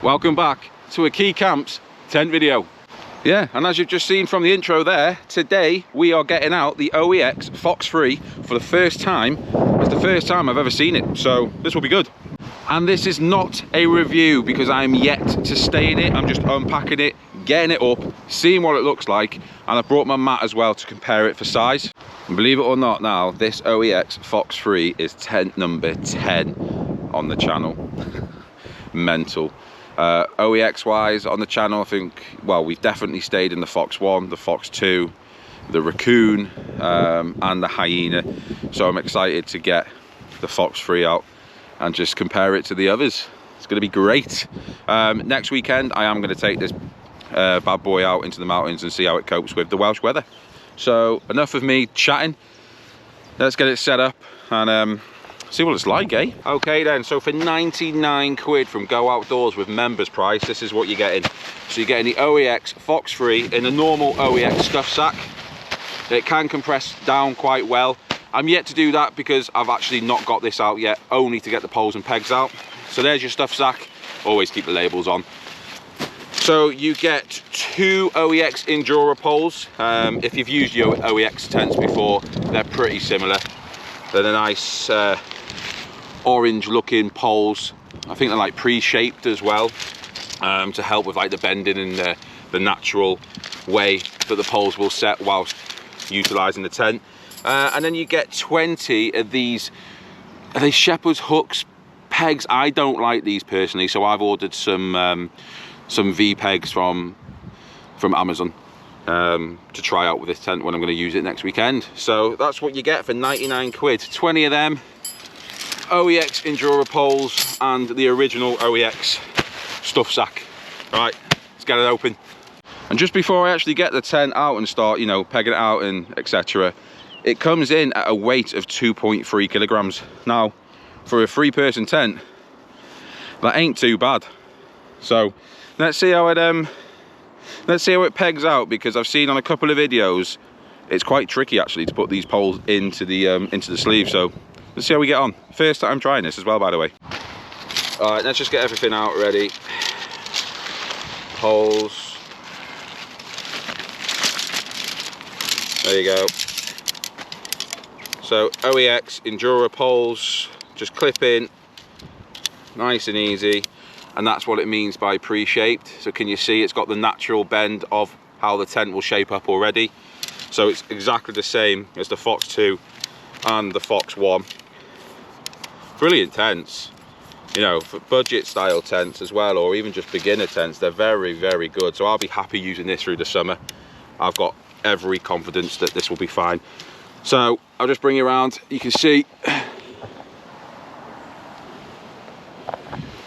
Welcome back to a Key Camps tent video. Yeah, and as you've just seen from the intro there, today we are getting out the OEX Phoxx 3 for the first time. It's the first time I've ever seen it, so this will be good. And this is not a review because I'm yet to stay in it. I'm just unpacking it, getting it up, seeing what it looks like, and I brought my mat as well to compare it for size. And believe it or not now, this OEX Phoxx 3 is tent number 10 on the channel. Mental. OEX wise on the channel, I think, well, we've definitely stayed in the Phoxx 1, the Phoxx 2, the Raccoon, and the Hyena. So I'm excited to get the Phoxx 3 out and just compare it to the others. It's going to be great. Next weekend I am going to take this bad boy out into the mountains and see how it copes with the Welsh weather. So enough of me chatting, let's get it set up and see what it's like, eh? Okay then, so for 99 quid from Go Outdoors with members price, this is what you're getting. So you're getting the OEX Phoxx 3 in a normal OEX stuff sack. It can compress down quite well. I'm yet to do that because I've actually not got this out yet, only to get the poles and pegs out. So there's your stuff sack. Always keep the labels on. So you get 2 OEX Endura poles. If you've used your OEX tents before, they're pretty similar. They're a nice orange looking poles. I think they're like pre-shaped as well, to help with like the bending and the natural way that the poles will set whilst utilizing the tent. And then you get 20 of these, are they shepherd's hooks, pegs? I don't like these personally, so I've ordered some V pegs from Amazon to try out with this tent when I'm going to use it next weekend. So that's what you get for 99 quid. 20 of them, OEX Endura poles and the original OEX stuff sack. Right, let's get it open. And just before I actually get the tent out and start, you know, pegging it out and etc., it comes in at a weight of 2.3 kilograms. Now, for a 3-person tent, that ain't too bad. So let's see how it pegs out, because I've seen on a couple of videos it's quite tricky actually to put these poles into the sleeve. So let's see how we get on. First time trying this as well, by the way. All right, let's just get everything out ready. Poles. There you go. So OEX Endura poles, just clip in, nice and easy. And that's what it means by pre-shaped. So can you see it's got the natural bend of how the tent will shape up already. So it's exactly the same as the Phoxx 2 and the Phoxx 1. Brilliant tents, you know, for budget style tents as well, or even just beginner tents. They're very, very good. So I'll be happy using this through the summer. I've got every confidence that this will be fine. So I'll just bring you around. You can see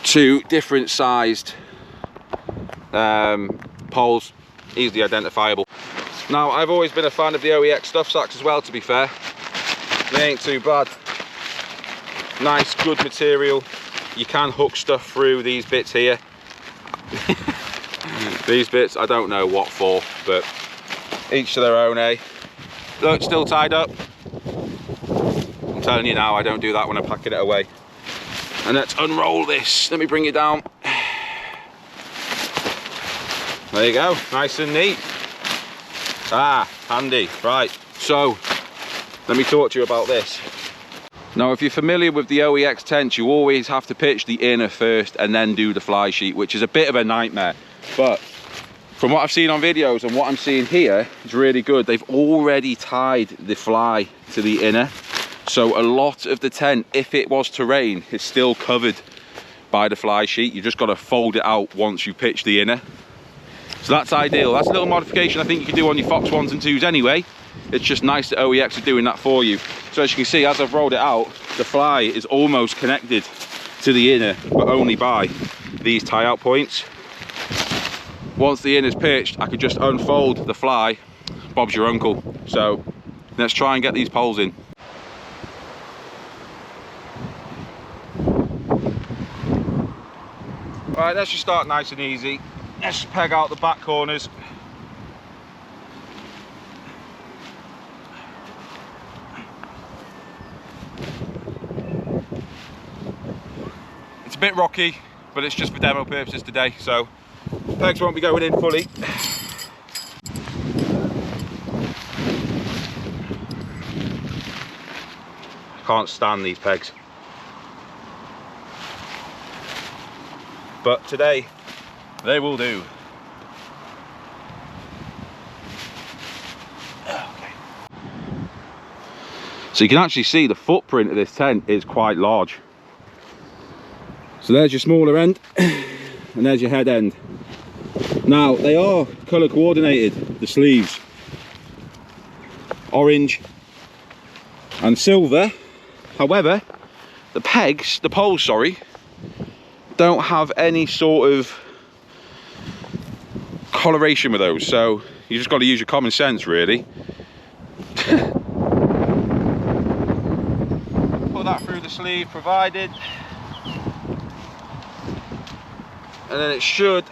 2 different sized poles, easily identifiable. Now, I've always been a fan of the OEX stuff sacks as well, to be fair. They ain't too bad. Nice, good material. You can hook stuff through these bits here. These bits, I don't know what for, but each to their own, eh? Look, still tied up. I'm telling you now, I don't do that when I'm packing it away. And let's unroll this. Let me bring it down. There you go, nice and neat. Ah, handy. Right, so let me talk to you about this. Now, if you're familiar with the OEX tents, you always have to pitch the inner first and then do the fly sheet, which is a bit of a nightmare. But from what I've seen on videos and what I'm seeing here, it's really good. They've already tied the fly to the inner. So a lot of the tent, if it was to rain, is still covered by the fly sheet. You just got to fold it out once you pitch the inner. So that's ideal. That's a little modification I think you can do on your Phoxx 1s and 2s anyway. It's just nice that OEX are doing that for you. So as you can see, as I've rolled it out, the fly is almost connected to the inner, but only by these tie-out points. Once the inner's pitched, I could just unfold the fly. Bob's your uncle. So let's try and get these poles in. Right, let's just start nice and easy. Let's just peg out the back corners. It's a bit rocky, but it's just for demo purposes today, so pegs won't be going in fully. I can't stand these pegs, but today they will do. So you can actually see the footprint of this tent is quite large. So there's your smaller end and there's your head end. Now they are colour coordinated, the sleeves. Orange and silver. However, the pegs, the poles, sorry, don't have any sort of coloration with those. So you just got to use your common sense really. That through the sleeve provided, and then it should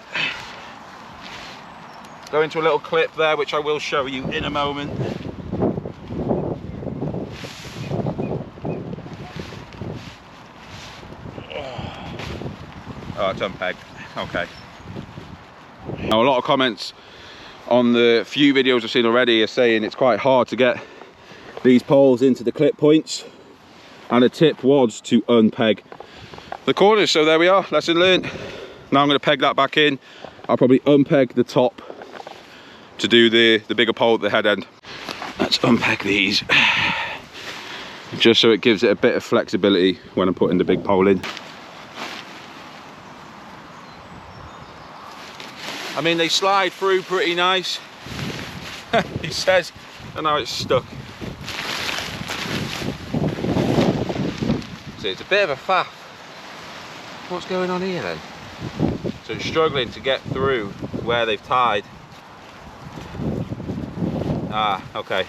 go into a little clip there, which I will show you in a moment. Oh, it's unpegged. Okay. Now a lot of comments on the few videos I've seen already are saying it's quite hard to get these poles into the clip points, and a tip was to unpeg the corners. So there we are, lesson learned. Now I'm going to peg that back in. I'll probably unpeg the top to do the bigger pole at the head end. Let's unpeg these, just so it gives it a bit of flexibility when I'm putting the big pole in. I mean, they slide through pretty nice. He says, and now it's stuck. So it's a bit of a faff. What's going on here then? So it's struggling to get through where they've tied. Ah, okay.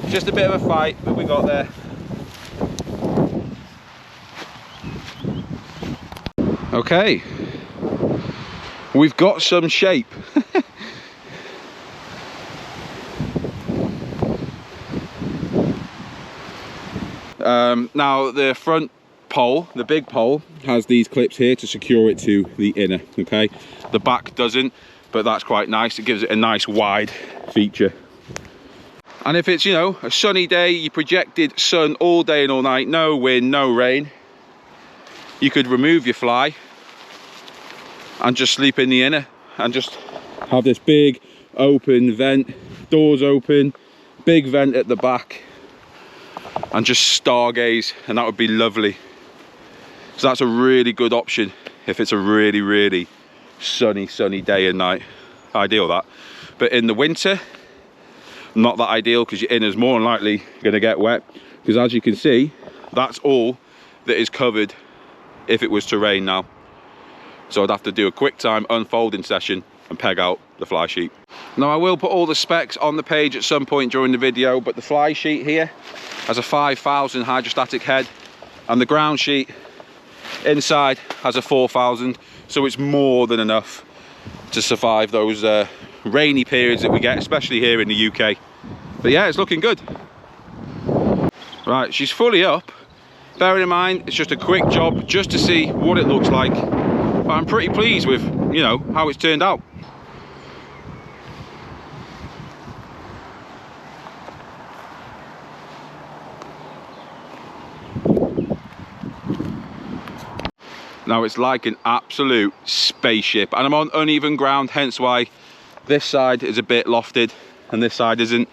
Just a bit of a fight, but we got there. Okay. We've got some shape. Now the front pole, the big pole, has these clips here to secure it to the inner, okay? The back doesn't, but that's quite nice. It gives it a nice wide feature. And if it's, you know, a sunny day, you projected sun all day and all night, no wind, no rain, you could remove your fly and just sleep in the inner and just have this big open vent, doors open, big vent at the back, and just stargaze, and that would be lovely. So that's a really good option if it's a really sunny day and night. Ideal that. But in the winter, not that ideal, because your inner's more than likely going to get wet, because as you can see, that's all that is covered if it was to rain now. So I'd have to do a quick time unfolding session and peg out the fly sheet. Now I will put all the specs on the page at some point during the video, but the fly sheet here has a 5000 hydrostatic head, and the ground sheet inside has a 4000, so it's more than enough to survive those rainy periods that we get, especially here in the UK. But yeah, it's looking good. Right, she's fully up. Bearing in mind, it's just a quick job just to see what it looks like. But I'm pretty pleased with, you know, how it's turned out. Now it's like an absolute spaceship, and I'm on uneven ground, hence why this side is a bit lofted and this side isn't.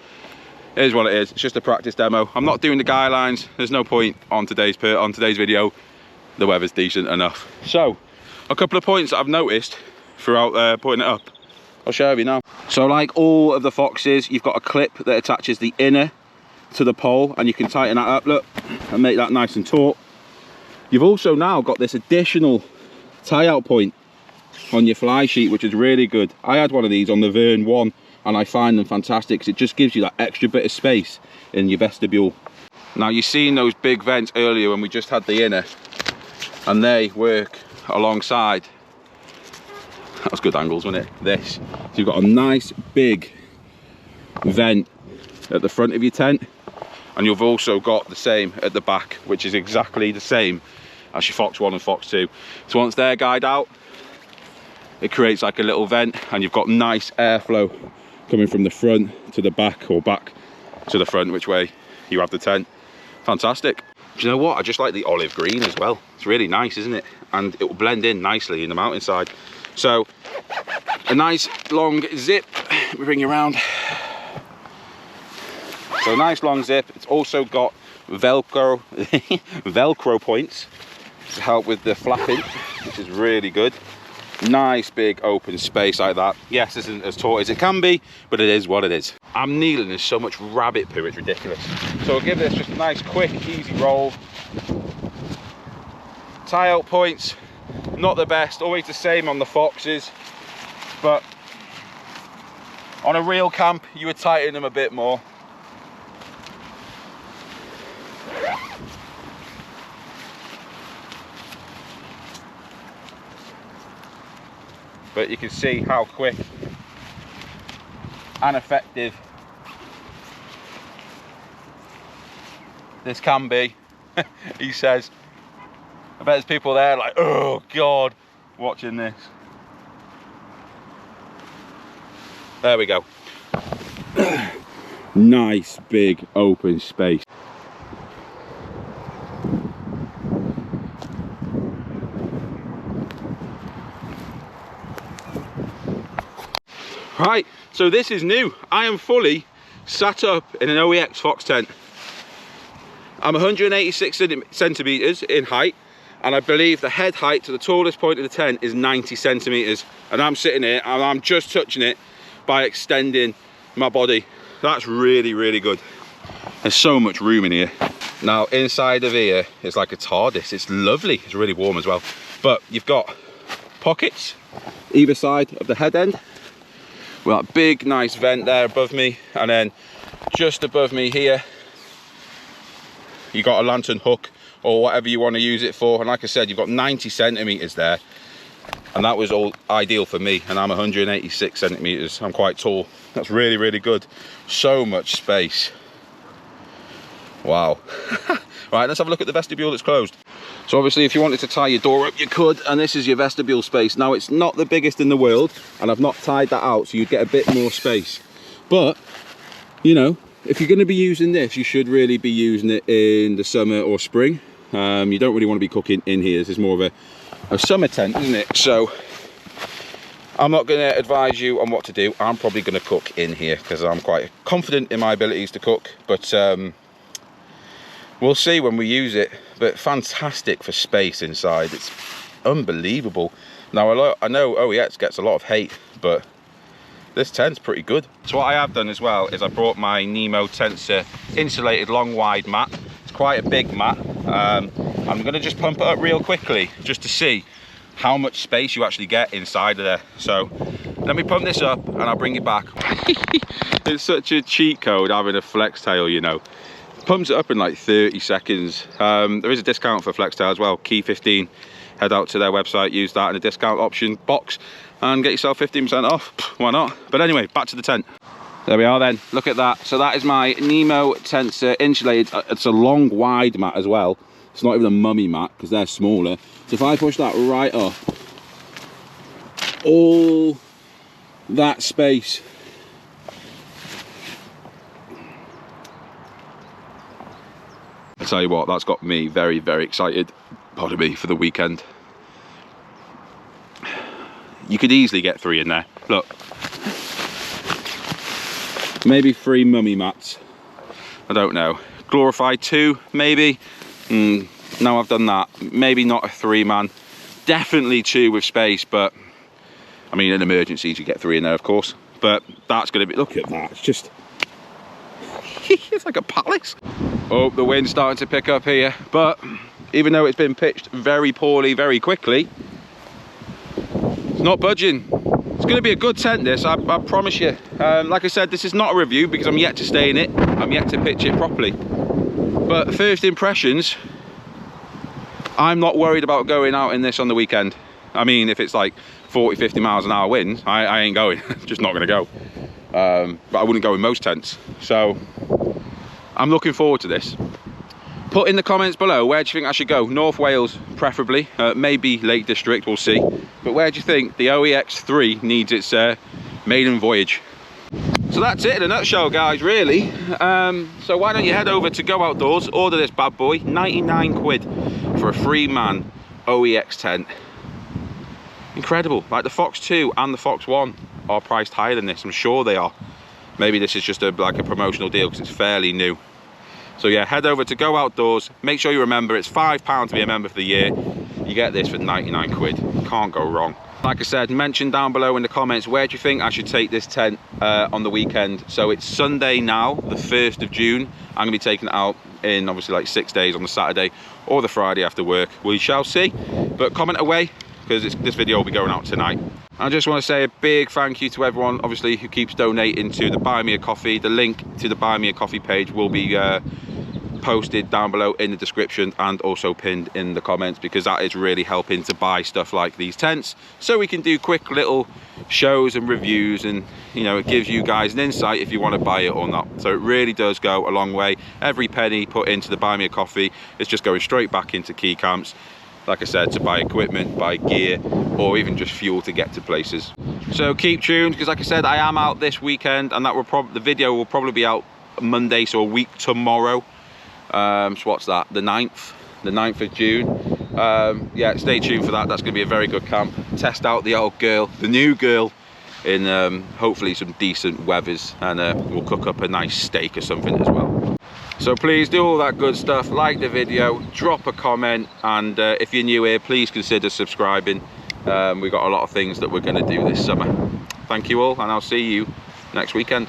It is what it is. It's just a practice demo. I'm not doing the guy lines. There's no point on today's video. The weather's decent enough. So a couple of points that I've noticed throughout putting it up, I'll show you now. So like all of the Phoxxes, you've got a clip that attaches the inner to the pole, and you can tighten that up, look, and make that nice and taut. You've also now got this additional tie out point on your fly sheet, which is really good. I had one of these on the Vern 1 and I find them fantastic because it just gives you that extra bit of space in your vestibule. Now you've seen those big vents earlier when we just had the inner, and they work alongside. That was good angles, wasn't it? This. So you've got a nice big vent at the front of your tent, and you've also got the same at the back, which is exactly the same That's your Phoxx 1 and Phoxx 2. So once they're guyed out, it creates like a little vent, and you've got nice airflow coming from the front to the back, or back to the front, which way you have the tent. Fantastic. Do you know what? I just like the olive green as well. It's really nice, isn't it? And it will blend in nicely in the mountainside. So a nice long zip. Let me bring you around. So a nice long zip. It's also got Velcro Velcro points to help with the flapping, which is really good. Nice big open space like that. Yes, this isn't as taut as it can be, but it is what it is. I'm kneeling, there's so much rabbit poo, it's ridiculous. So I'll give this just a nice quick easy roll. Tie out points, not the best, always the same on the Phoxxes, but on a real camp you would tighten them a bit more. But you can see how quick and effective this can be. He says. I bet there's people there like, oh God, watching this. There we go. Nice big open space. Right, so this is new. I am fully sat up in an OEX Phoxx tent. I'm 186 centimeters in height, and I believe the head height to the tallest point of the tent is 90 centimeters. And I'm sitting here and I'm just touching it by extending my body. That's really, really good. There's so much room in here. Now inside of here is like a TARDIS. It's lovely, it's really warm as well. But you've got pockets either side of the head end. Well, that big nice vent there above me, and then just above me here you got a lantern hook or whatever you want to use it for. And like I said, you've got 90 centimeters there, and that was all ideal for me, and I'm 186 centimeters. I'm quite tall. That's really, really good. So much space. Wow. Right, let's have a look at the vestibule that's closed. So obviously if you wanted to tie your door up, you could, and this is your vestibule space. Now it's not the biggest in the world, and I've not tied that out, so you'd get a bit more space. But, you know, if you're going to be using this, you should really be using it in the summer or spring. You don't really want to be cooking in here. This is more of a summer tent, isn't it? So I'm not going to advise you on what to do. I'm probably going to cook in here because I'm quite confident in my abilities to cook, but we'll see when we use it. But fantastic for space inside. It's unbelievable. Now I know OEX gets a lot of hate, but this tent's pretty good. So what I have done as well is I brought my Nemo Tensor insulated long wide mat. It's quite a big mat. I'm going to just pump it up real quickly just to see how much space you actually get inside of there. So let me pump this up and I'll bring it back. It's such a cheat code having a flex tail, you know. Pumps it up in like 30 seconds. There is a discount for flex tail as well, key 15. Head out to their website, use that in the discount option box and get yourself 15% off. Why not? But anyway, back to the tent. There we are then, look at that. So that is my Nemo Tensor insulated. It's a long wide mat as well. It's not even a mummy mat because they're smaller. So if I push that right up, all that space I tell you what, that's got me very, very excited, pardon me, for the weekend. You could easily get 3 in there. Look. Maybe 3 mummy mats. I don't know. Glorified 2, maybe. No, I've done that. Maybe not a 3-man. Definitely 2 with space, but I mean, in emergencies, you get 3 in there, of course. But that's going to be, look at that. It's just, it's like a palace. Oh, the wind's starting to pick up here, but even though it's been pitched very poorly, very quickly, it's not budging. It's going to be a good tent, this, I promise you. Like I said, this is not a review because I'm yet to stay in it. I'm yet to pitch it properly. But first impressions, I'm not worried about going out in this on the weekend. I mean, if it's like 40, 50 miles an hour winds, I ain't going. Just not going to go. But I wouldn't go in most tents. So I'm looking forward to this. Put in the comments below, where do you think I should go? North Wales, preferably. Maybe Lake District, we'll see. But where do you think the OEX3 needs its maiden voyage? So that's it in a nutshell, guys, really. So why don't you head over to Go Outdoors, order this bad boy, 99 quid for a 3-man OEX tent. Incredible. Like the Phoxx 2 and the Phoxx 1 are priced higher than this, I'm sure they are. Maybe this is just like a promotional deal because it's fairly new. So yeah, head over to Go Outdoors. Make sure you remember it's £5 to be a member for the year. You get this for 99 quid. Can't go wrong. Like I said, mention down below in the comments, where do you think I should take this tent on the weekend? So it's Sunday now, the 1st of June. I'm gonna be taking it out in obviously like 6 days on the Saturday or the Friday after work. We shall see. But comment away, because this video will be going out tonight. I just want to say a big thank you to everyone, obviously, who keeps donating to the Buy Me a Coffee. The link to the Buy Me a Coffee page will be posted down below in the description and also pinned in the comments, because that is really helping to buy stuff like these tents, so we can do quick little shows and reviews, and you know, it gives you guys an insight if you want to buy it or not. So it really does go a long way. Every penny put into the Buy Me a Coffee is just going straight back into Key Camps, like I said, to buy equipment, buy gear, or even just fuel to get to places. So keep tuned, because like I said, I am out this weekend, and that will the video will probably be out Monday, so a week tomorrow. So what's that, the 9th of June. Yeah, stay tuned for that. That's going to be a very good camp. Test out the old girl, the new girl, in hopefully some decent weathers, and we'll cook up a nice steak or something as well. So please do all that good stuff, like the video, drop a comment, and if you're new here, please consider subscribing. We've got a lot of things that we're going to do this summer. Thank you all, and I'll see you next weekend.